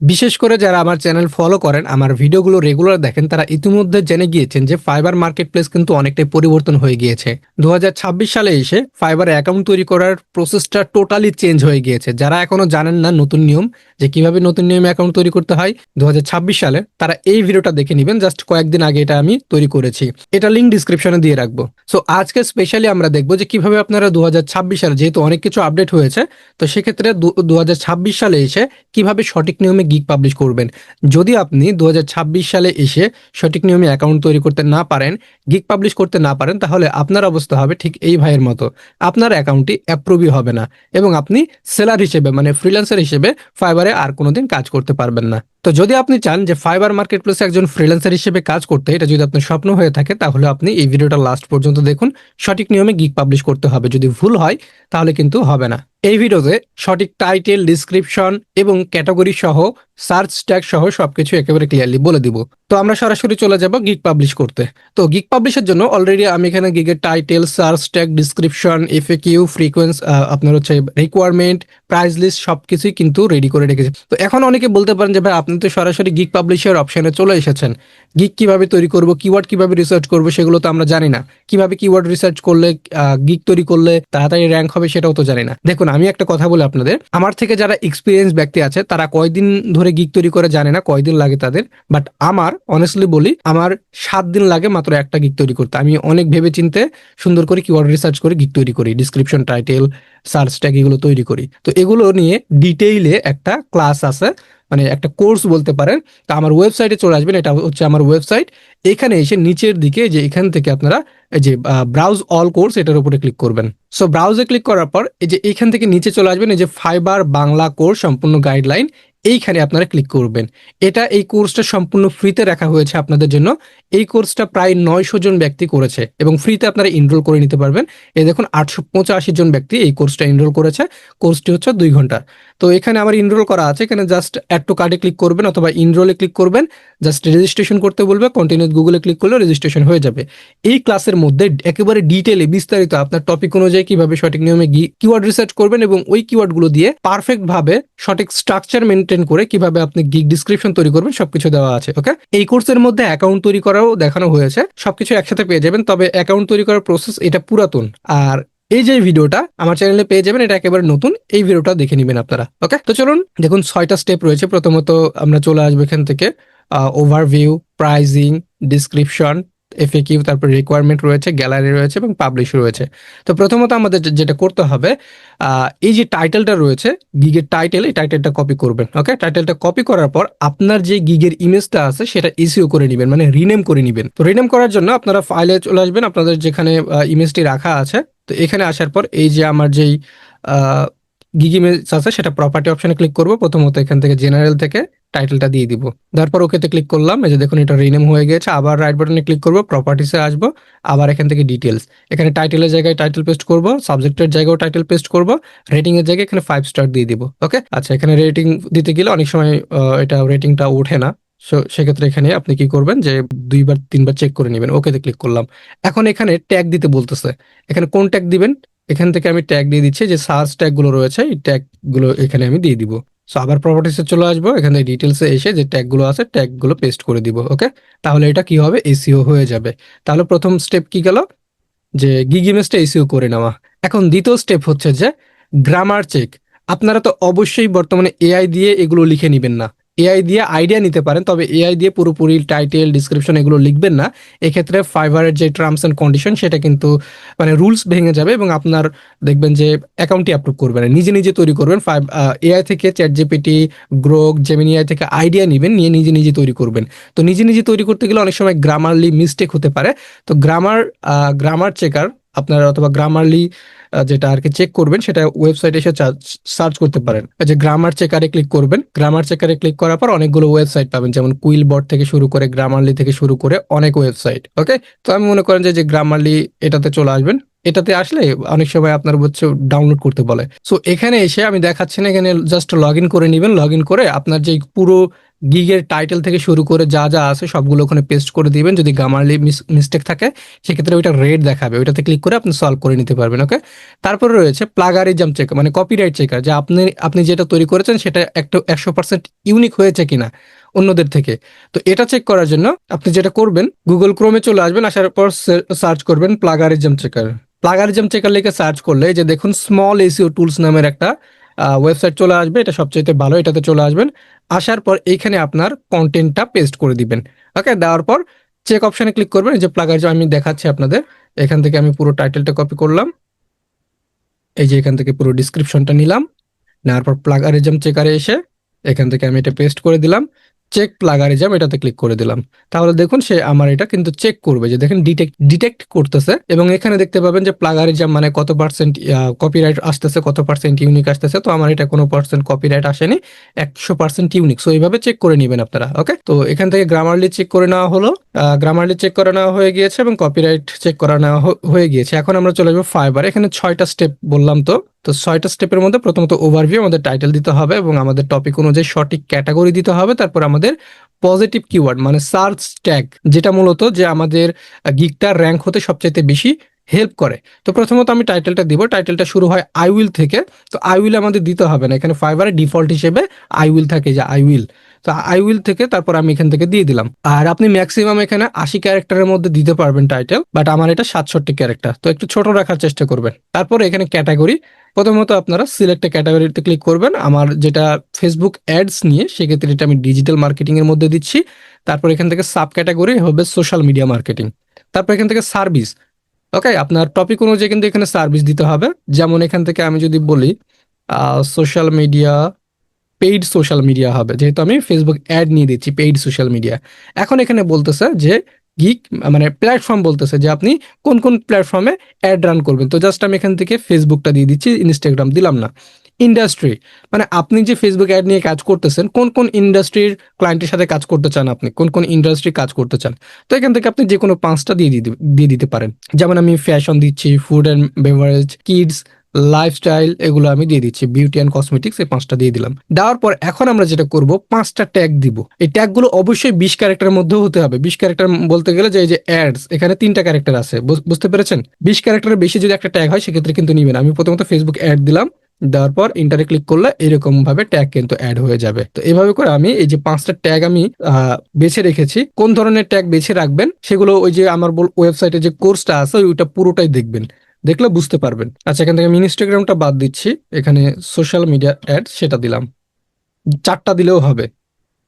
বিশেষ করে যারা আমার চ্যানেল ফলো করেন, আমার ভিডিওগুলো রেগুলার দেখেন, তারা ইতিমধ্যে জেনে গিয়েছেন যে ফাইবার মার্কেট প্লেস কিন্তু অনেকটাই পরিবর্তন হয়ে গিয়েছে। 2026 সালে এসে ফাইবার অ্যাকাউন্ট তৈরি করার প্রসেসটা টোটালি চেঞ্জ হয়ে গিয়েছে। যারা এখনো জানেন না নতুন নিয়ম, যে কিভাবে নতুন নিয়মে অ্যাকাউন্ট তৈরি করতে হয় 2026 সালে, তারা এই ভিডিওটা দেখে নেবেন। জাস্ট কয়েকদিন আগে এটা আমি তৈরি করেছি, এটা লিঙ্ক ডিসক্রিপশনে দিয়ে রাখবো। সো আজকে স্পেশালি আমরা দেখবো যে কিভাবে আপনারা 2026 সালে, যেহেতু অনেক কিছু আপডেট হয়েছে, তো সেক্ষেত্রে 2026 সালে এসে কিভাবে সঠিক নিয়মে গিগ পাবলিশ করবেন। যদি আপনি 2026 সালে এসে সঠিক নিয়মে অ্যাকাউন্ট তৈরি করতে না পারেন, গিগ পাবলিশ করতে না পারেন, তাহলে আপনার অবস্থা হবে ঠিক এই ভাইয়ের মতো। আপনার অ্যাকাউন্টটি অ্যাপ্রুভই হবে না এবং আপনি সেলার হিসেবে, মানে ফ্রিল্যান্সার হিসেবে ফাইবারে আর কোনোদিন কাজ করতে পারবেন না। তো যদি আপনি চান যে ফাইবার মার্কেট প্লেসে একজন ফ্রিল্যান্সার হিসেবে কাজ করতে, এটা যদি আপনার স্বপ্ন হয়ে থাকে, তাহলে আপনি এই ভিডিওটা লাস্ট পর্যন্ত দেখুন। সঠিক নিয়মে গিগ পাবলিশ করতে হবে, যদি ভুল হয় তাহলে কিন্তু হবে না। এই ভিডিওতে সঠিক টাইটেল, ডিসক্রিপশন এবং ক্যাটাগরি সহ, সার্চ ট্যাগ সহ সবকিছু একেবারে ক্লিয়ারলি বলে দিব। তো আমরা সরাসরি চলে যাব গিগ পাবলিশ করতে। তো গিগ পাবলিশের জন্য অলরেডি আমি এখানে গিগের title, search tag, description, FAQ, frequency, আপনার হচ্ছে রিকোয়ারমেন্ট, প্রাইস লিস্ট সবকিছুই কিন্তু রেডি করে রেখেছি। তো এখন অনেকে বলতে পারেন যে ভাই, আপনি তো সরাসরি গিগ পাবলিশের অপশনে চলে এসেছেন, গিগ কিভাবে তৈরি করব, কিওয়ার্ড কিভাবে রিসার্চ করব, সেগুলো তো আমরা জানি না। কিভাবে কিওয়ার্ড রিসার্চ করলে গিগ তৈরি করলে তাড়াতাড়ি র্যাঙ্ক হবে, সেটাও তো জানি না। দেখুন, আমি একটা কথা বলি আপনাদের, আমার থেকে যারা এক্সপিরিয়েন্স ব্যক্তি আছে, তারা কয়দিন ধরে গিগ তৈরি করে জানে না, কয়দিন লাগে তাদের। বাট আমার অনেস্টলি বলি, আমার 7 দিন লাগে মাত্র একটা গিগ তৈরি করতে। আমি অনেক ভেবে চিন্তে সুন্দর করে কিওয়ার্ড রিসার্চ করে গিগ তৈরি করি, ডিসক্রিপশন, টাইটেল, সার্চ ট্যাগ এগুলো তৈরি করি। তো এগুলো নিয়ে ডিটেইলে একটা ক্লাস আছে, মানে একটা কোর্স বলতে পারেন। তা আমার ওয়েবসাইটে চলে আসবেন, এটা হচ্ছে আমার ওয়েবসাইট। এখানে এসে নিচের দিকে, যে এখান থেকে আপনারা এই যে ব্রাউজ অল কোর্স, এটার উপরে ক্লিক করবেন। সো ব্রাউজে ক্লিক করার পর এই যে এখান থেকে নিচে চলে আসবেন, এই যে ফাইবার বাংলা কোর্স সম্পূর্ণ গাইডলাইন, এইখানে আপনারা ক্লিক করবেন। এই কোর্সটা সম্পূর্ণ ফ্রিতে রাখা হয়েছে আপনাদের জন্য। এই কোর্সটা প্রায় 900 জন ব্যক্তি করেছে এবং ফ্রিতে আপনারা এনরোল করে নিতে পারবেন। এই দেখুন, 885 জন ব্যক্তি এই কোর্সটা এনরোল করেছে। কোর্সটি হচ্ছে 2 ঘন্টার। তো এখানে আমার এনরোল করা আছে, এখানে জাস্ট অ্যাড টু কার্ডে ক্লিক করবেন অথবা এনরোলে ক্লিক করবেন। জাস্ট রেজিস্ট্রেশন করতে বলবে, কন্টিনিউ গুগলে ক্লিক করলে রেজিস্ট্রেশন হয়ে যাবে। এই ক্লাসের মধ্যে একেবারে ডিটেইলে বিস্তারিত আপনার টপিক অনুযায়ী কিভাবে সঠিক নিয়মে কিওয়ার্ড রিসার্চ করবেন এবং ওই কিওয়ার্ডগুলো দিয়ে পারফেক্ট ভাবে সঠিক স্ট্রাকচার মেনটেন করে কিভাবে আপনি গিগ ডিসক্রিপশন তৈরি করবেন, সবকিছু দেওয়া আছে। ওকে, এই কোর্সের মধ্যে অ্যাকাউন্ট তৈরি করাও দেখানো হয়েছে, সবকিছু একসাথে পেয়ে যাবেন। তবে অ্যাকাউন্ট তৈরি করার প্রসেস এটা পুরাতন। আর এই যে ভিডিওটা আমার চ্যানেলে পেয়ে যাবেন, এটা একেবারে নতুন। এই ভিডিওটা দেখে নেবেন আপনারা। ওকে, তো চলুন দেখুন, 6টা স্টেপ রয়েছে। প্রথমত আমরা চলে আসবো এখান থেকে ওভারভিউ, প্রাইজিং, ডিসক্রিপশন, এফএকিউ, তারপর রিকোয়ারমেন্ট রয়েছে, গ্যালারি রয়েছে এবং পাবলিশ রয়েছে। তো প্রথমত আমাদের যেটা করতে হবে, এই যে টাইটেলটা রয়েছে, গিগের টাইটেল, এই টাইটেলটা কপি করবেন। ওকে, টাইটেলটা কপি করার পর আপনার যে গিগের ইমেজটা আছে সেটা এসইও করে নেবেন, মানে রিনেম করে নেবেন। তো রিনেম করার জন্য আপনারা ফাইলে চলে আসবেন, আপনাদের যেখানে ইমেজটি রাখা আছে। তো এখানে আসার পর এই যে আমার যেই গিগ ইমেজ আছে, সেটা প্রপার্টি অপশনে ক্লিক করব। প্রথমত এখান থেকে জেনারেল থেকে টাইটেলটা দিয়ে দিব। তারপর ওকেতে ক্লিক করলাম। এই যে দেখুন, এটা রিনেম হয়ে গেছে। আবার রাইট বাটনে ক্লিক করব, প্রপার্টিসে আসবো, আবার এখান থেকে ডিটেলস, এখানে টাইটেলের জায়গায় টাইটেল পেস্ট করব, সাবজেক্টের জায়গায় টাইটেল পেস্ট করব, রেটিং এর জায়গায় এখানে 5 স্টার দিয়ে দিব। ওকে, আচ্ছা, এখানে রেটিং দিতে গেলে অনেক সময় এটা রেটিংটা ওঠে না। সেক্ষেত্রে এখানে আপনি কি করবেন, যে 2বার 3বার চেক করে নেবেন। ওকেতে ক্লিক করলাম। এখন এখানে ট্যাগ দিতে বলতেছে, এখানে কোন ট্যাগ দিবেন। এখান থেকে আমি ট্যাগ দিয়ে দিচ্ছি, যে সার্চ ট্যাগ গুলো রয়েছে, এই ট্যাগ গুলো এখানে আমি দিয়ে দিব। সো আবার প্রপার্টিসে চলে আসবো, এখানে ডিটেলসে এসে যে ট্যাগ গুলো আছে, ট্যাগ গুলো পেস্ট করে দিব। ওকে, তাহলে এটা কি হবে, এসইও হয়ে যাবে। তাহলে প্রথম স্টেপ কি গেল, যে গিগ ইমেজটা এসইও করে নেওয়া। এখন দ্বিতীয় স্টেপ হচ্ছে যে গ্রামার চেক। আপনারা তো অবশ্যই বর্তমানে এআই দিয়ে এগুলো লিখে নেবেন না। এআই দিয়ে আইডিয়া নিতে পারেন, তবে এআই দিয়ে পুরোপুরি টাইটেল, ডিসক্রিপশন এগুলো লিখবেন না। এক্ষেত্রে ফাইবারের যে টার্মস এন্ড কন্ডিশন, সেটা কিন্তু মানে রুলস ভেঙে যাবে এবং আপনার দেখবেন যে অ্যাকাউন্টটি অ্যাপ্রুভ করবে না। নিজে নিজে তৈরি করবেন। এআই থেকে, chat GPT, Grok, Gemini AI থেকে আইডিয়া নেবেন, নিয়ে নিজে নিজে তৈরি করবেন। তো নিজে নিজে তৈরি করতে গেলে অনেক সময় গ্রামারলি মিস্টেক হতে পারে। তো গ্রামার চেকার আপনারা, অথবা গ্রামারলি যেটা আর কি চেক করবেন, সেটা ওয়েবসাইটে এসে সার্চ করতে পারেন। যে গ্রামার চেকারে ক্লিক করবেন। গ্রামার চেকারে ক্লিক করার পর অনেকগুলো ওয়েবসাইট পাবেন, যেমন কুইলবট থেকে শুরু করে, গ্রামারলি থেকে শুরু করে অনেক ওয়েবসাইট। ওকে, তো আমি মনে করেন যে গ্রামারলি এটাতে চলে আসবেন। এটাতে আসলে অনেক সময় আপনার হচ্ছে ডাউনলোড করতে বলে। সো এখানে এসে আমি দেখাচ্ছি না, এখানে জাস্ট লগ ইন করে নিবেন। লগ ইন করে আপনার যে পুরো গিগের টাইটেল থেকে শুরু করে যা যা আছে সবগুলো ওখানে পেস্ট করে দিবেন। যদি গ্রামারলি মিস্টেক থাকে সেক্ষেত্রে ওইটা রেড দেখাবে, ওইটাতে ক্লিক করে আপনি সলভ করে নিতে পারবেন। ওকে, তারপরে রয়েছে প্লাগারিজম চেক, মানে কপিরাইট চেকার, যে আপনি যেটা তৈরি করেছেন সেটা একটা 100% ইউনিক হয়েছে কিনা অন্যদের থেকে। তো এটা চেক করার জন্য আপনি যেটা করবেন, গুগল ক্রোমে চলে আসবেন, আসার পর সার্চ করবেন প্লাগারিজম চেকার। প্লাগারিজম চেকার লিখে সার্চ করলে এই যে দেখুন স্মল এসইও টুলস নামের একটা ওয়েবসাইট চলে আসবে, এটা সবচেয়ে ভালো, এটাতে চলে আসবেন। আসার পর এইখানে আপনার কন্টেন্টটা পেস্ট করে দিবেন। ওকে, দেওয়ার পর চেক অপশনে ক্লিক করবেন। এই যে প্লাগারিজম আমি দেখাচ্ছি আপনাদের, এখান থেকে আমি পুরো টাইটেলটা কপি করলাম, এই যে এখান থেকে পুরো ডিসক্রিপশনটা নিলাম, নেওয়ার পর প্লাগারিজম চেকারে এসে এখান থেকে আমি এটা পেস্ট করে দিলাম, চেক প্লাগারিজম এটাতে ক্লিক করে দিলাম। তাহলে দেখুন সে আমার এটা কিন্তু চেক করবে, যে দেখেন ডিটেক্ট করতেছে, এবং এখানে দেখতে পাবেন যে প্লাগারিজম মানে কত পার্সেন্ট কপিরাইট আসতেছে, কত পার্সেন্ট ইউনিক আসতেছে। তো আমার এটা কোনো পার্সেন্ট কপিরাইট আসেনি, 100% ইউনিক। সো এইভাবে চেক করে নেবেন আপনারা। ওকে, তো এখান থেকে গ্রামারলি চেক করে নেওয়া হলো, গ্রামারলি চেক করে নেওয়া হয়ে গিয়েছে এবং কপিরাইট চেক করা নেওয়া হয়ে গিয়েছে। এখন আমরা চলে যাবো ফাইবার। এখানে 6টা স্টেপ বললাম। তো 6টা স্টেপের মধ্যে প্রথমত ওভারভিউ, আমাদের টাইটেল দিতে হবে এবং আমাদের টপিক অনুযায়ী সঠিক ক্যাটাগরি দিতে হবে। তারপর আমাদের পজিটিভ কিওয়ার্ড মানে সার্চ ট্যাগ, যেটা মূলত যে আমাদের গিগটা র্যাঙ্ক হতে সবচাইতে বেশি হেল্প করে। তো প্রথমত আমি টাইটেলটা দিব, টাইটেলটা শুরু হয় আই উইল থেকে। তো আই উইল আমাদের দিতে হবে না, এখানে ফাইবারে ডিফল্ট হিসেবে আই উইল থাকে, যে আই উইল। তো আই উইল থেকে তারপর আমি এখান থেকে দিয়ে দিলাম। আর আপনি ম্যাক্সিমাম এখানে 80 ক্যারেক্টারের মধ্যে দিতে পারবেন টাইটেল, বাট আমার এটা 67 ক্যারেক্টার, তো একটু ছোট রাখার চেষ্টা করবেন। তারপর এখানে ক্যাটাগরি, প্রথমত আপনারা সিলেক্ট ক্যাটাগরিতে ক্লিক করবেন। আমার যেটা ফেসবুক অ্যাডস নিয়ে, সেক্ষেত্রে এটা আমি ডিজিটাল মার্কেটিং এর মধ্যে দিচ্ছি। তারপর এখান থেকে সাব ক্যাটাগরি হবে সোশ্যাল মিডিয়া মার্কেটিং। তারপর এখান থেকে সার্ভিস। ওকে, আপনার টপিক অনুযায়ী কিন্তু এখানে সার্ভিস দিতে হবে। যেমন এখান থেকে আমি যদি বলি social media, paid social media হবে, যেহেতু আমি ফেসবুক অ্যাড নিয়ে দিচ্ছি, পেইড সোশ্যাল মিডিয়া। এখন এখানে বলতেছে যে গিগ মানে প্ল্যাটফর্ম, বলতেছে যে আপনি কোন কোন প্ল্যাটফর্মে অ্যাড রান করবেন। তো জাস্ট আমি এখান থেকে ফেসবুকটা দিয়ে দিচ্ছি, ইনস্টাগ্রাম দিলাম না। ইন্ডাস্ট্রি মানে আপনি যে ফেসবুক অ্যাড নিয়ে কাজ করতেছেন, কোন কোন ইন্ডাস্ট্রির ক্লায়েন্টের সাথে কাজ করতে চান, আপনি কোন কোন ইন্ডাস্ট্রি কাজ করতে চান। তো এখান থেকে আপনি যে কোনো 5টা দিয়ে দিতে পারেন। যেমন আমি ফ্যাশন দিচ্ছি, food and beverage, kids, lifestyle, এগুলো আমি দিয়ে দিচ্ছি, বিউটি অ্যান্ড কসমেটিক্স, এই 5টা দিয়ে দিলাম। দেওয়ার পর এখন আমরা যেটা করব, 5টা ট্যাগ দিব। এই ট্যাগগুলো অবশ্যই 20 ক্যারেক্টারের মধ্যে হতে হবে। 20 ক্যারেক্টার বলতে গেলে যে এই যে অ্যাডস, এখানে 3টা ক্যারেক্টার আছে, বুঝতে পেরেছেন? 20 ক্যারেক্টারের বেশি যদি একটা ট্যাগ হয় সেক্ষেত্রে কিন্তু নিবেন। আমি প্রথমত ফেসবুক অ্যাড দিলাম, দেওয়ার পর ইন্টারে ক্লিক করলে এরকম ভাবে ট্যাগ কিন্তু অ্যাড হয়ে যাবে। তো এইভাবে করে আমি এই যে 5টা ট্যাগ আমি বেছে রেখেছি। কোন ধরনের ট্যাগ বেছে রাখবেন সেগুলো ওই যে আমার ওয়েবসাইটে যে কোর্সটা আছে ওইটা পুরোটাই দেখবেন, দেখলে বুঝতে পারবেন। আচ্ছা, এখান থেকে আমি ইনস্টাগ্রামটা বাদ দিচ্ছি, এখানে সোশ্যাল মিডিয়া অ্যাড সেটা দিলাম। 4টা দিলেও হবে,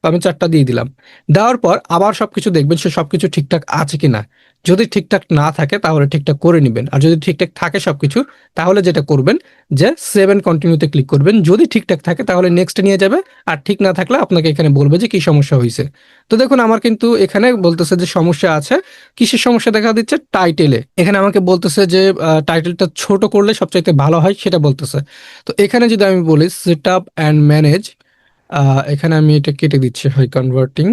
তো আমি 4টা দিয়ে দিলাম। দেওয়ার পর আবার সবকিছু দেখবেন সে সবকিছু ঠিকঠাক আছে কিনা। যদি ঠিকঠাক না থাকে তাহলে ঠিকঠাক করে নেবেন, আর যদি ঠিকঠাক থাকে সবকিছু তাহলে যেটা করবেন যে 7 কন্টিনিউতে ক্লিক করবেন। যদি ঠিকঠাক থাকে তাহলে নেক্সট নিয়ে যাবে, আর ঠিক না থাকলে আপনাকে এখানে বলবে যে কি সমস্যা হয়েছে। তো দেখুন আমার কিন্তু এখানে বলতেছে যে সমস্যা আছে। কিসের সমস্যা দেখা দিচ্ছে? টাইটেলে। এখানে আমাকে বলতেছে যে টাইটেলটা ছোট করলে সবচাইতে ভালো হয়, সেটা বলতেছে। তো এখানে যদি আমি বলি সেট আপ অ্যান্ড ম্যানেজ, এখানে আমি এটা কেটে দিচ্ছি, হয় কনভার্টিং।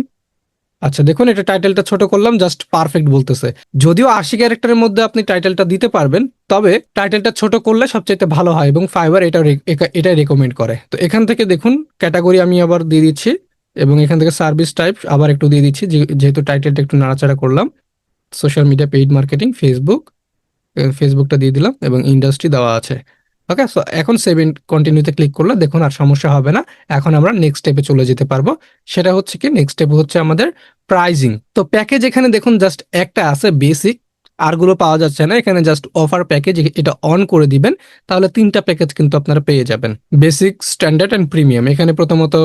আচ্ছা দেখুন, এটা টাইটেলটা ছোট করলাম, জাস্ট পারফেক্ট বলতেছে। যদিও 80 ক্যারেক্টারের মধ্যে আপনি টাইটেলটা দিতে পারবেন, তবে টাইটেলটা ছোট করলে সবচেয়ে ভালো হয় এবং ফাইবার এটা রেকমেন্ড করে। তো এখান থেকে দেখুন ক্যাটাগরি আমি আবার দিয়ে দিচ্ছি, এবং এখান থেকে সার্ভিস টাইপ আবার একটু দিয়ে দিচ্ছি, যেহেতু টাইটেলটা একটু নাড়াচাড়া করলাম। সোশ্যাল মিডিয়া, পেইড মার্কেটিং, ফেসবুকটা দিয়ে দিলাম এবং ইন্ডাস্ট্রি দেওয়া আছে। ওকে, সো এখন 7 কন্টিনিউতে ক্লিক করলে দেখুন আর সমস্যা হবে না। এখন আমরা নেক্সট স্টেপে চলে যেতে পারবো। সেটা হচ্ছে কি, নেক্সট স্টেপ হচ্ছে আমাদের প্রাইজিং। তো প্যাকেজ এখানে দেখুন জাস্ট একটা আছে বেসিক, আরগুলো পাওয়া যাচ্ছে না। এখানে জাস্ট অফার প্যাকেজ, এটা অন করে দিবেন, তাহলে 3টা প্যাকেজ কিন্তু আপনারা পেয়ে যাবেন, বেসিক, স্ট্যান্ডার্ড অ্যান্ড প্রিমিয়াম। এখানে প্রথমত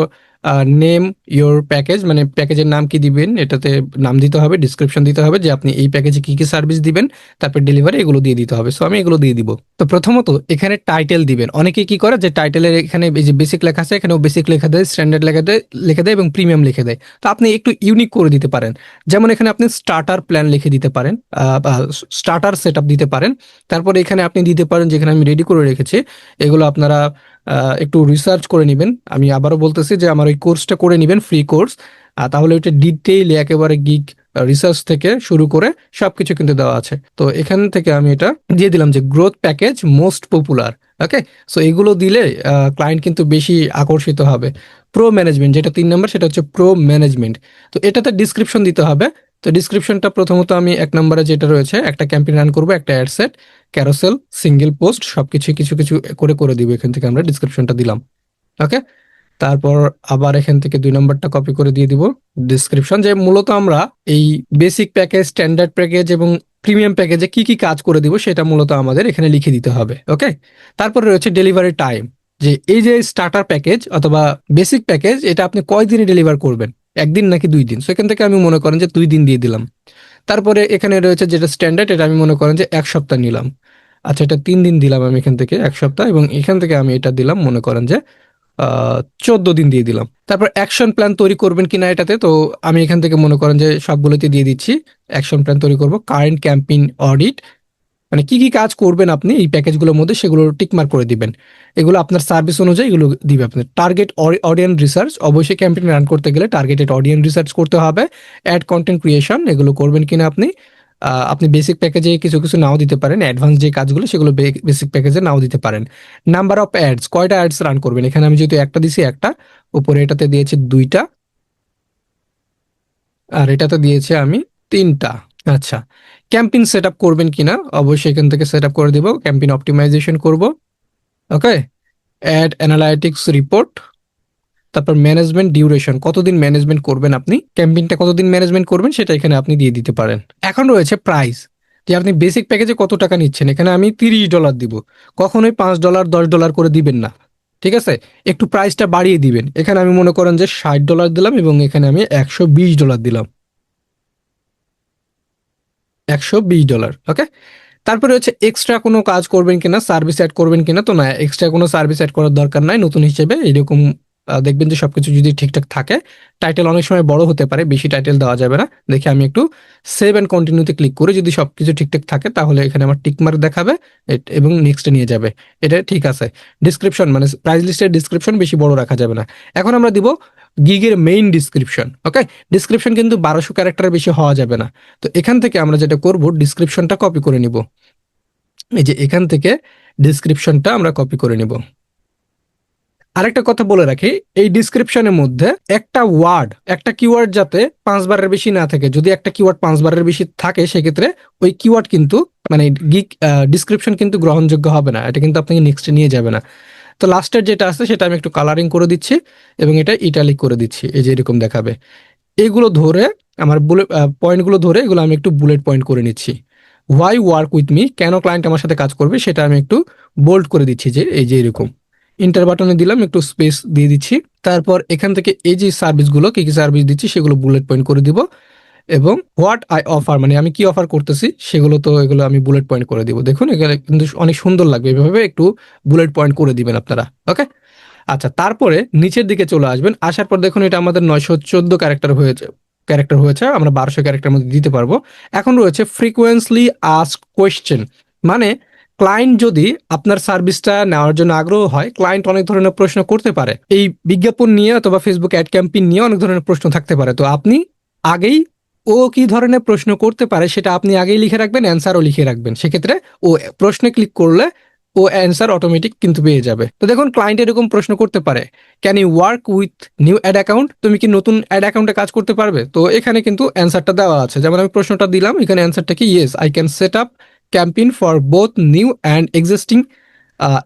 নেম ইওর প্যাকেজ, মানে প্যাকেজের নাম কি দিবেন, এটাতে নাম দিতে হবে, ডিসক্রিপশন দিতে হবে যে আপনি এই প্যাকেজে কি কি সার্ভিস দিবেন, তারপর ডেলিভারি, এগুলো দিয়ে দিতে হবে। সো আমি এগুলো দিয়ে দিব। তো প্রথমত এখানে টাইটেল দিবেন। অনেকে কি করে যে টাইটেলের এখানে এই যে বেসিক লেখা আছে, এখানেও বেসিক লেখা দেয়, স্ট্যান্ডার্ড লেখা দেয় এবং প্রিমিয়াম লিখে দেয়। তো আপনি একটু ইউনিক করে দিতে পারেন। যেমন এখানে আপনি স্টার্টার প্ল্যান লিখে দিতে পারেন, বা স্টার্টার সেট দিতে পারেন। তারপরে এখানে আপনি দিতে পারেন, যেখানে আমি রেডি করে রেখেছি, এগুলো আপনারা একটু রিসার্চ করে নেবেন। আমি আবারও বলতেছি যে আমার ওই কোর্সটা করে নেবেন, ফ্রি কোর্স। তাহলে ওইটা ডিটেইলে একেবারে গিগ রিসার্চ থেকে শুরু করে সবকিছু কিন্তু দেওয়া আছে। তো এখান থেকে আমি এটা দিয়ে দিলাম যে গ্রোথ প্যাকেজ মোস্ট পপুলার। ওকে, সো এগুলো দিলে ক্লায়েন্ট কিন্তু বেশি আকর্ষিত হবে। প্রো ম্যানেজমেন্ট যেটা 3 নম্বর, সেটা হচ্ছে প্রো ম্যানেজমেন্ট। তো এটাতে ডিসক্রিপশন দিতে হবে। তো ডিসক্রিপশনটা প্রথমত আমি 1 নম্বরে যেটা রয়েছে, একটা ক্যাম্পেইন রান করব, একটা ad set, carousel, single post সবকিছু কিছু কিছু করে দিব। এখান থেকে আমরা ডিসক্রিপশনটা দিলাম। ওকে, তারপর আবার এখান থেকে 2 নম্বরটা কপি করে দিয়ে দিব ডিসক্রিপশন, যে মূলত আমরা এই বেসিক প্যাকেজ, স্ট্যান্ডার্ড প্যাকেজ এবং প্রিমিয়াম প্যাকেজে কি কি কাজ করে দিব সেটা মূলত আমাদের এখানে লিখে দিতে হবে। ওকে, তারপর রয়েছে ডেলিভারি টাইম, যে এই যে স্টার্টার প্যাকেজ অথবা বেসিক প্যাকেজ, এটা আপনি কয়দিনে ডেলিভার করবেন, 1 দিন নাকি 2 দিন। সেখান থেকে আমি মনে করেন যে 2 দিন দিয়ে দিলাম। তারপরে এখানে রয়েছে যেটা স্ট্যান্ডার্ড, এটা আমি মনে করেন যে 1 সপ্তাহ নিলাম। আচ্ছা, এটা 3 দিন দিলাম আমি এখান থেকে 1 সপ্তাহ, এবং এখান থেকে আমি এটা দিলাম মনে করেন যে 14 দিন দিয়ে দিলাম। তারপর অ্যাকশন প্ল্যান তৈরি করবেন কিনা এটাতে, তো আমি এখান থেকে মনে করেন যে সবগুলোতে দিয়ে দিচ্ছি অ্যাকশন প্ল্যান তৈরি করব। কারেন্ট ক্যাম্পেইন অডিট, মানে কি কি কাজ করবেন আপনি এই প্যাকেজগুলোর মধ্যে সেগুলো টিকমার্ক করে দিবেন। এগুলো আপনার সার্ভিস অনুযায়ী এগুলো দিবে আপনার। টার্গেট অডিয়েন্স রিসার্চ, অবশ্যই ক্যাম্পেইন রান করতে গেলে টার্গেটেড অডিয়েন্স রিসার্চ করতে হবে। অ্যাড কন্টেন্ট ক্রিয়েশন, এগুলো করবেন কিনা আপনি। আপনি বেসিক প্যাকেজে কিছু কিছু নাও দিতে পারেন, অ্যাডভান্স যে কাজগুলো সেগুলো বেসিক প্যাকেজে নাও দিতে পারেন। নাম্বার অফ অ্যাডস, কয়টা অ্যাডস রান করবেন, এখানে আমি যেহেতু একটা দিছি একটা, উপরে এটাতে দিয়েছি 2টা, আর এটাতে দিয়েছি আমি 3টা। আচ্ছা, ক্যাম্পেইন সেট আপ করবেন কিনা, অবশ্যই এখান থেকে সেট আপ করে দিব। ক্যাম্পেইন অপটিমাইজেশন করব। ওকে, অ্যাড অ্যানালাইটিক্স রিপোর্ট, তারপর ম্যানেজমেন্ট ডিউরেশন, কতদিন ম্যানেজমেন্ট করবেন আপনি, ক্যাম্পেইনটা কতদিন ম্যানেজমেন্ট করবেন সেটা এখানে আপনি দিয়ে দিতে পারেন। এখন রয়েছে প্রাইস, যে আপনি বেসিক প্যাকেজে কত টাকা নিচ্ছেন। এখানে আমি $30 দিব, কখনোই $5 $10 করে দিবেন না। ঠিক আছে, একটু প্রাইসটা বাড়িয়ে দিবেন। এখানে আমি মনে করেন যে $60 দিলাম, এবং এখানে আমি $120 দিলাম, $120। ওকে, তারপরে হচ্ছে এক্সট্রা কোনো কাজ করবেন কিনা, সার্ভিস অ্যাড করবেন কিনা। তো না, এক্সট্রা কোনো সার্ভিস অ্যাড করার দরকার নাই। নতুন হিসেবে এরকম দেখবেন যে সবকিছু যদি ঠিকঠাক থাকে, টাইটেল অনেক সময় বড় হতে পারে, বেশি টাইটেল দেওয়া যাবে না। দেখে আমি একটু সেভ অ্যান্ড কন্টিনিউতে ক্লিক করে যদি সবকিছু ঠিকঠাক থাকে তাহলে এখানে আমার টিকমার্ক দেখাবে এবং নেক্সটে নিয়ে যাবে। এটা ঠিক আছে। ডিসক্রিপশন মানে প্রাইস লিস্টের ডিসক্রিপশন বেশি বড় রাখা যাবে না। এখন আমরা দিব গিগের মেইন ডিসক্রিপশন। ওকে, ডিসক্রিপশন কিন্তু 1200 ক্যারেক্টার বেশি হওয়া যাবে না। তো এখান থেকে আমরা যেটা করব, ডিসক্রিপশনটা কপি করে নিব। এই যে এখান থেকে ডিসক্রিপশনটা আমরা কপি করে নিব। আরেকটা কথা বলে রাখি, এই ডিসক্রিপশনের মধ্যে একটা ওয়ার্ড, একটা কিওয়ার্ড যাতে 5 বারের বেশি না থাকে। যদি একটা কিওয়ার্ড 5 বারের বেশি থাকে সেক্ষেত্রে ওই কিওয়ার্ড কিন্তু মানে গিগ ডিসক্রিপশন কিন্তু গ্রহণযোগ্য হবে না, এটা কিন্তু আপনাকে নেক্সটে নিয়ে যাবে না। তো লাস্টের যেটা আছে সেটা আমি একটু কালারিং করে দিচ্ছি এবং এটা ইটালিক করে দিচ্ছি, এই যে এরকম দেখাবে। এগুলো ধরে আমার বুলেট পয়েন্টগুলো ধরে এগুলো আমি একটু বুলেট পয়েন্ট করে নিচ্ছি। হোয়াই ওয়ার্ক উইথ মি, কেন ক্লায়েন্ট আমার সাথে কাজ করবে সেটা আমি একটু বোল্ড করে দিচ্ছি, যে এই যে এরকম। ইন্টার বাটনে দিলাম, একটু স্পেস দিয়ে দিচ্ছি। তারপর এখান থেকে এই যে সার্ভিসগুলো, কি কি সার্ভিস দিচ্ছি সেগুলো বুলেট পয়েন্ট করে দিব, এবং হোয়াট আই অফার মানে আমি কি অফার করতেছি সেগুলো, তো এগুলো আমি বুলেট পয়েন্ট করে দিব। দেখুন এখানে কিন্তু অনেক সুন্দর লাগবে, এভাবে একটু বুলেট পয়েন্ট করে দিবেন আপনারা। ওকে, আচ্ছা, তারপরে নিচের দিকে চলে আসবেন। আসার পর দেখুন এটা আমাদের 914 ক্যারেক্টার হয়েছে, আমরা 1200 ক্যারেক্টার মধ্যে দিতে পারবো। এখন রয়েছে ফ্রিকোয়েন্সলি আস্কড কোয়েশ্চেন, মানে ক্লায়েন্ট যদি আপনার সার্ভিসটা নেওয়ার জন্য আগ্রহ হয়, ক্লায়েন্ট অনেক ধরনের প্রশ্ন করতে পারে এই বিজ্ঞাপন নিয়ে অথবা ফেসবুক অ্যাড ক্যাম্পেইন নিয়ে, অনেক ধরনের প্রশ্ন থাকতে পারে। তো আপনি আগেই ও কি ধরনের প্রশ্ন করতে পারে সেটা আপনি আগেই লিখে রাখবেন, অ্যান্সারও লিখে রাখবেন। সেক্ষেত্রে ও প্রশ্নে ক্লিক করলে ও অ্যান্সার অটোমেটিক কিন্তু পেয়ে যাবে। তো দেখুন ক্লায়েন্ট এরকম প্রশ্ন করতে পারে, can you work with new ad account, তুমি কি নতুন অ্যাড অ্যাকাউন্টে কাজ করতে পারবে। তো এখানে কিন্তু অ্যান্সারটা দেওয়া আছে, যেমন আমি প্রশ্নটা দিলাম, এখানে অ্যান্সারটা কি, yes I can set up campaign for both new and existing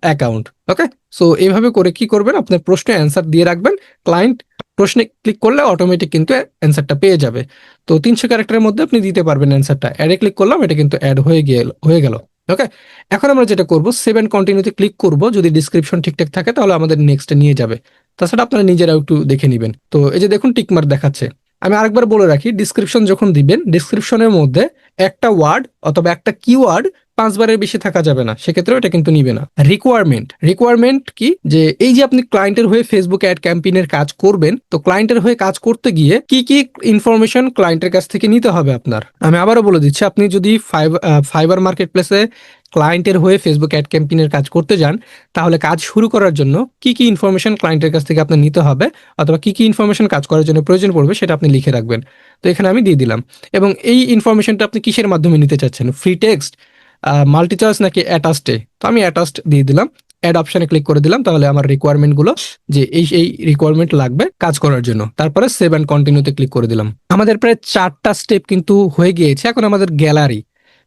account. Okay, so এইভাবে করে কি করবেন, আপনার প্রশ্নে অ্যান্সার দিয়ে রাখবেন। ক্লায়েন্ট প্রশ্নে ক্লিক করলে অটোমেটিক কিন্তু অ্যান্সারটা পেয়ে যাবে। তো 300 ক্যারেক্টারের মধ্যে আপনি দিতে পারবেন অ্যান্সারটা। অ্যাডে ক্লিক করলাম, এটা কিন্তু অ্যাড হয়ে গেল। ওকে, এখন আমরা যেটা করব, সেভ এন্ড কন্টিনিউতে ক্লিক করব। যদি ডিসক্রিপশন ঠিকঠাক থাকে তাহলে আমাদের নেক্সটে নিয়ে যাবে। তাছাড়া আপনারা নিজেরাও একটু দেখে নেবেন। তো এই যে দেখুন টিকমার্ক দেখাচ্ছে। আমি আরেকবার বলে রাখি, ডিসক্রিপশন যখন দিবেন, ডিসক্রিপশনের মধ্যে একটা ওয়ার্ড অথবা একটা কিওয়ার্ড 5 বারের বেশি থাকা যাবে না, সেক্ষেত্রে এটা কিন্তু নিবে না। রিকোয়ারমেন্ট কি, যে এই যে আপনি ক্লায়েন্টের হয়ে ফেসবুক অ্যাড ক্যাম্পেইনের কাজ করবেন, তো ক্লায়েন্টের হয়ে কাজ করতে গিয়ে কি কি ইনফরমেশন ক্লায়েন্টের কাছ থেকে নিতে হবে আপনার। আমি আবারও বলে দিচ্ছি, আপনি যদি ফাইবার মার্কেট প্লেসে ক্লায়েন্টের হয়ে ফেসবুক অ্যাড ক্যাম্পেইনের কাজ করতে যান, তাহলে কাজ শুরু করার জন্য কি কি ইনফরমেশন ক্লায়েন্টের কাছ থেকে আপনার নিতে হবে অথবা কি কি ইনফরমেশন কাজ করার জন্য প্রয়োজন পড়বে সেটা আপনি লিখে রাখবেন। তো এখানে আমি দিয়ে দিলাম। এবং এই ইনফরমেশনটা আপনি কিসের মাধ্যমে নিতে চাচ্ছেন, ফ্রি টেক্সট, মাল্টি চয়েস নাকি অ্যাটাস্টে? তো আমি অ্যাটাস্ট দিয়ে দিলাম, অ্যাড অপশনে ক্লিক করে দিলাম। তাহলে আমার রিকোয়ারমেন্টগুলো যে এই রিকোয়ারমেন্ট লাগবে কাজ করার জন্য, তারপরে সেভ অ্যান্ড কন্টিনিউতে ক্লিক করে দিলাম। আমাদের প্রায় 4টা স্টেপ কিন্তু হয়ে গিয়েছে। এখন আমাদের গ্যালারি।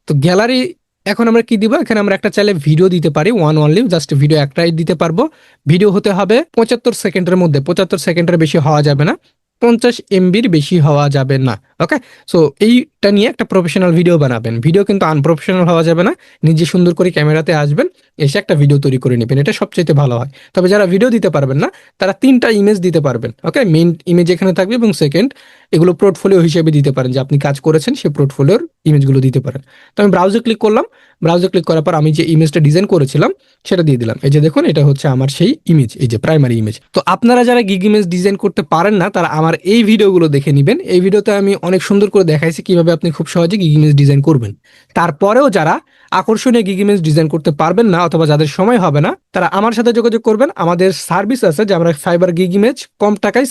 তো গ্যালারি এখন আমরা কি দিব, এখানে আমরা একটা চাইলে ভিডিও দিতে পারি, ওয়ান অনলি, জাস্ট ভিডিও একটাই দিতে পারবো। ভিডিও হতে হবে 75 সেকেন্ডের মধ্যে, 75 সেকেন্ডের বেশি হওয়া যাবে না, 50 MBর বেশি হওয়া যাবে না। ওকে, সো এইটা নিয়ে একটা প্রফেশনাল ভিডিও বানাবেন। ভিডিও কিন্তু আনপ্রফেশনাল হওয়া যাবে না, নিজে সুন্দর করে ক্যামেরাতে আসবেন, এসে একটা ভিডিও তৈরি করে নেবেন, এটা সবচেয়ে ভালো হয়। তবে যারা ভিডিও দিতে পারবেন না তারা 3টা ইমেজ দিতে পারবেন। ওকে, মেইন ইমেজ এখানে থাকবে এবং সেকেন্ড এগুলো পোর্টফোলিও হিসেবে দিতে পারেন, যে আপনি কাজ করেছেন সেই পোর্টফোলিওর ইমেজগুলো দিতে পারেন। তো আমি ব্রাউজে ক্লিক করলাম। ব্রাউজে ক্লিক করার পর আমি যে ইমেজটা ডিজাইন করেছিলাম সেটা দিয়ে দিলাম। এই যে দেখুন, এটা হচ্ছে আমার সেই ইমেজ, এই যে প্রাইমারি ইমেজ। তো আপনারা যারা গিগ ইমেজ ডিজাইন করতে পারেন না তারা আমার এই ভিডিওগুলো দেখে নেবেন। এই ভিডিওতে আমি অনেক সুন্দর করে দেখাইছি কিভাবে আপনি খুব সহজে গিগ ইমেজ ডিজাইন করবেন। তারপরেও যারা আকর্ষণীয় গিগ ইমেজ ডিজাইন করতে পারবেন না অথবা যাদের সময় হবে না, তারা আমার সাথে যোগাযোগ করবেন। আমাদের সার্ভিস আছে যে আমরা ফাইবার গিগ ইমেজ কম টাকায়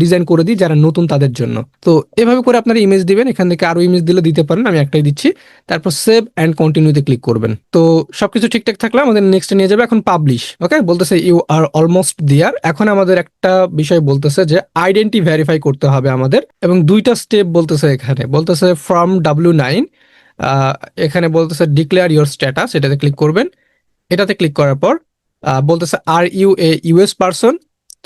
ডিজাইন করে দিই যারা নতুন তাদের জন্য। তো এভাবে করে আপনারা ইমেজ দিবেন, এখান থেকে আরো ইমেজ দিলে দিতে পারেন, আমি একটাই দিচ্ছি। তারপর সেভ অ্যান্ড কন্টিনিউতে ক্লিক করবেন। তো সবকিছু ঠিকঠাক থাকলে আমাদের নেক্সট নিয়ে যাবে এখন পাবলিশ। ওকে, বলতেছে ইউ আর অলমোস্ট দেয়ার। এখন আমাদের একটা বিষয় বলতেছে যে আইডেন্টি ভেরিফাই করতে হবে আমাদের, এবং 2টা স্টেপ বলতেছে। এখানে বলতেছে ফ্রম W9, এখানে বলতেছে ডিক্লেয়ার ইউর স্ট্যাটাস, এটাতে ক্লিক করবেন। এটাতে ক্লিক করার পর বলতেছে are U a US person,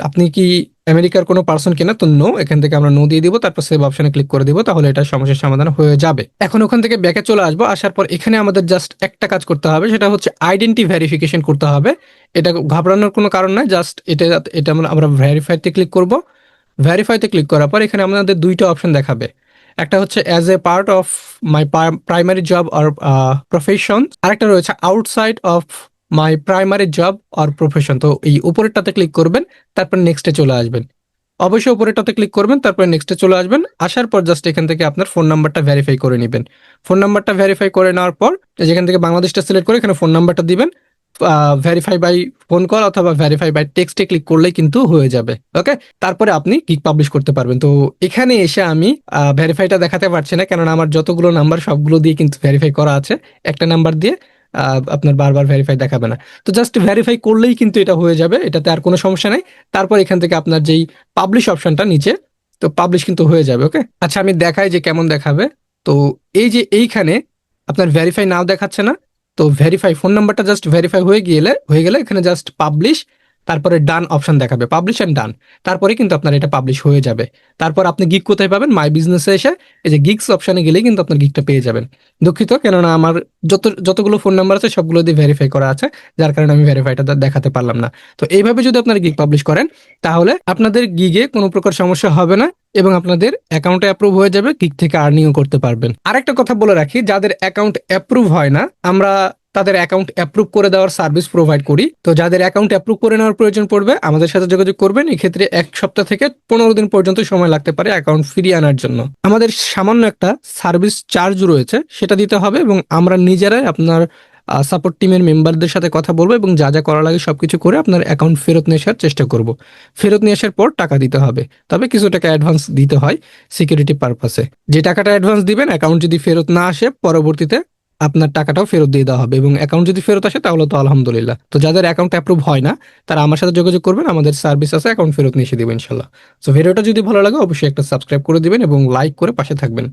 আপনি কি আমেরিকার কোনো পার্সন কিনা? তো নো, এখান থেকে আমরা নো দিয়ে দিব, তারপর সেভ অপশনে ক্লিক করে দিব, তাহলে এটা সমস্যার সমাধান হয়ে যাবে। এখন ওখান থেকে ব্যাকে চলে আসবো। আসার পর এখানে আমাদের জাস্ট একটা কাজ করতে হবে, সেটা হচ্ছে আইডেন্টি ভেরিফিকেশন করতে হবে। এটা ঘাবড়ানোর কোনো কারণ নাই, জাস্ট এটা এটা আমরা ভেরিফাইতে ক্লিক করব। ভেরিফাইতে ক্লিক করার পর এখানে আমাদের 2টা অপশন দেখাবে। একটা হচ্ছে as a part of my primary job or profession, আরেকটা রয়েছে outside of my primary job or profession. তো এই উপরেরটাতে ক্লিক করবেন, তারপর নেক্সটে চলে আসবেন। অবশ্যই উপরেরটাতে ক্লিক করবেন, তারপর নেক্সটে চলে আসবেন। আসার পর জাস্ট এখান থেকে আপনার ফোন নাম্বারটা ভেরিফাই করে নেবেন। ফোন নাম্বারটা ভেরিফাই করে নেওয়ার পর যেখান থেকে বাংলাদেশটা সিলেক্ট করে এখানে ফোন নাম্বারটা দিবেন। ভেরিফাই বাই ফোন কল অথবা ভেরিফাই বাই টেক্সটে ক্লিক করলেই কিন্তু হয়ে যাবে। ওকে, তারপরে আপনি গিগ পাবলিশ করতে পারবেন। তো এখানে এসে আমি ভেরিফাইটা দেখাতে পারছি না, কেননা আমার যতগুলো নাম্বার সবগুলো দিয়ে কিন্তু ভেরিফাই করা আছে। একটা নাম্বার দিয়ে আপনার বারবার ভেরিফাই দেখাবে না। তো জাস্ট ভেরিফাই করলেই কিন্তু এটা হয়ে যাবে, এটাতে আর কোনো সমস্যা নাই। তারপর এখান থেকে আপনার যেই পাবলিশ অপশনটা নিচে, তো পাবলিশ কিন্তু হয়ে যাবে। ওকে, আচ্ছা আমি দেখাই যে কেমন দেখাবে। তো এই যে এইখানে আপনার ভেরিফাই নাও দেখাচ্ছে না, তো ভেরিফাই ফোন নাম্বারটা জাস্ট ভেরিফাই হয়ে গেলে এখানে জাস্ট পাবলিশ, তারপরে ডান অপশন দেখাবে, পাবলিশ অ্যান্ড ডান। তারপরে কিন্তু আপনার এটা পাবলিশ হয়ে যাবে। তারপর আপনি গিগ কোথায় পাবেন? মাই বিজনেসে এসে এই যে গিগস অপশনে গেলেই কিন্তু আপনার গিগটা পেয়ে যাবেন। দুঃখিত, কেননা আমার যতগুলো ফোন নাম্বার আছে সবগুলো দিয়ে ভেরিফাই করা আছে, যার কারণে আমি ভেরিফাইটা দেখাতে পারলাম না। তো এইভাবে যদি আপনারা গিগ পাবলিশ করেন তাহলে আপনাদের গিগে কোনো প্রকার সমস্যা হবে না এবং আপনাদের অ্যাকাউন্টে অ্যাপ্রুভ হয়ে যাবে, গিগ থেকে আর্নিংও করতে পারবেন। আরেকটা কথা বলে রাখি, যাদের অ্যাকাউন্ট অ্যাপ্রুভ হয় না, আমরা তাদের অ্যাকাউন্ট অ্যাপ্রুভ করে দেওয়ার সার্ভিস প্রোভাইড করি। তো যাদের অ্যাকাউন্ট অ্যাপ্রুভ করে নেওয়ার প্রয়োজন পড়বে আমাদের সাথে যোগাযোগ করবেন। এক্ষেত্রে 1 সপ্তাহ থেকে 15 দিন পর্যন্ত সময় লাগতে পারে অ্যাকাউন্ট ফিরিয়ে আনার জন্য। আমাদের সামান্য একটা সার্ভিস চার্জ রয়েছে, সেটা দিতে হবে এবং আমরা নিজেরাই আপনার সাপোর্ট টিমের মেম্বারদের সাথে কথা বলবো এবং যা যা করা লাগে সবকিছু করে আপনার অ্যাকাউন্ট ফেরত নিয়ে আসার চেষ্টা করব। ফেরত নিয়ে আসার পর টাকা দিতে হবে, তবে কিছু টাকা অ্যাডভান্স দিতে হয় সিকিউরিটি পারপাসে। যে টাকাটা অ্যাডভান্স দিবেন, অ্যাকাউন্ট যদি ফেরত না আসে পরবর্তীতে আপনার টাকাটাও ফেরত দিয়ে দেওয়া হবে, এবং অ্যাকাউন্ট যদি ফেরত আসে তাহলে তো আলহামদুলিল্লাহ। তো যাদের অ্যাকাউন্ট অ্যাপ্রুভ হয় না তারা আমার সাথে যোগাযোগ করবেন, আমাদের সার্ভিস আছে, অ্যাকাউন্ট ফেরত নিয়ে এসে দেবো ইনশাল্লাহ। সো ভিডিওটা যদি ভালো লাগে অবশ্যই একটা সাবস্ক্রাইব করে দিবেন এবং লাইক করে পাশে থাকবেন।